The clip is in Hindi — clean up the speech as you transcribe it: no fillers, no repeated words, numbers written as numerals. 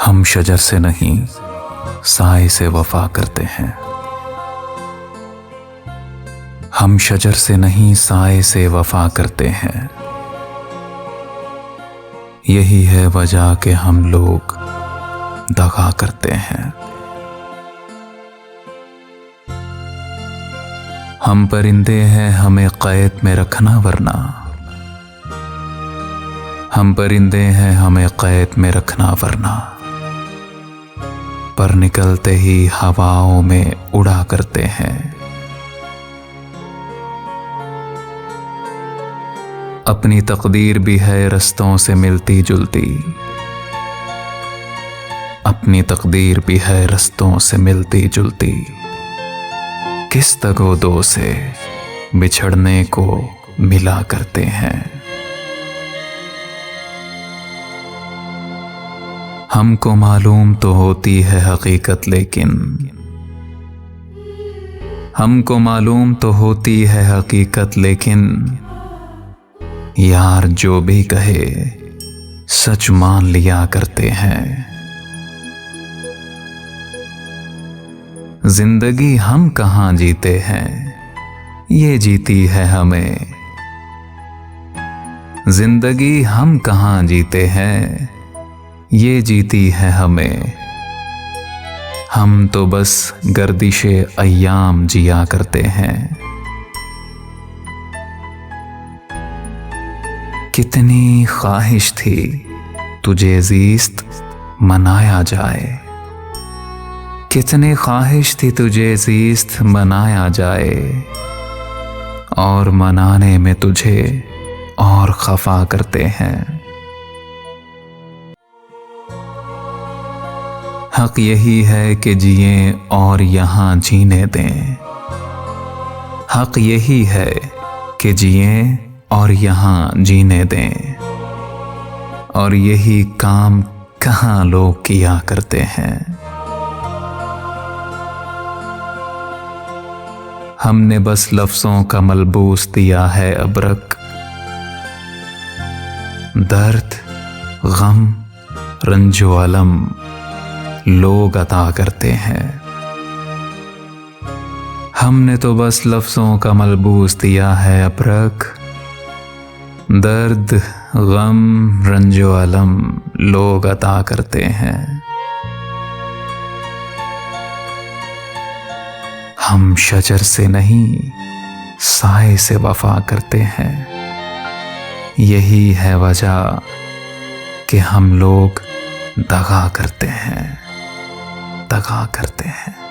हम शजर से नहीं साए से वफा करते हैं। हम शजर से नहीं साए से वफा करते हैं। यही है वजह कि हम लोग दगा करते हैं। हम परिंदे हैं, हमें कैद में रखना वरना। हम परिंदे हैं, हमें कैद में रखना वरना। पर निकलते ही हवाओं में उड़ा करते हैं। अपनी तकदीर भी है रस्तों से मिलती जुलती। अपनी तकदीर भी है रस्तों से मिलती जुलती। किस तगो दो से बिछड़ने को मिला करते हैं। हमको मालूम तो होती है हकीकत लेकिन हमको मालूम तो होती है हकीकत लेकिन यार जो भी कहे सच मान लिया करते हैं। जिंदगी हम कहां जीते हैं, ये जीती है हमें। जिंदगी हम कहां जीते हैं, ये जीती है हमें। हम तो बस गर्दिशे अय्याम जिया करते हैं। कितनी ख्वाहिश थी तुझे ज़ीस्त मनाया जाए। कितनी ख्वाहिश थी तुझे ज़ीस्त मनाया जाए। और मनाने में तुझे और खफा करते हैं। हक यही है कि जिए और यहाँ जीने दें। हक यही है कि जिए और यहाँ जीने दें। और यही काम कहाँ लोग किया करते हैं। हमने बस लफ्ज़ों का मलबूस दिया है अबरक। दर्द, गम, रंजो अलम लोग अता करते हैं। हमने तो बस लफ्ज़ों का मलबूस दिया है अबरक। दर्द, गम, रंजो अलम लोग अता करते हैं। हम शजर से नहीं साए से वफा करते हैं। यही है वजह कि हम लोग दगा करते हैं। दगा करते हैं।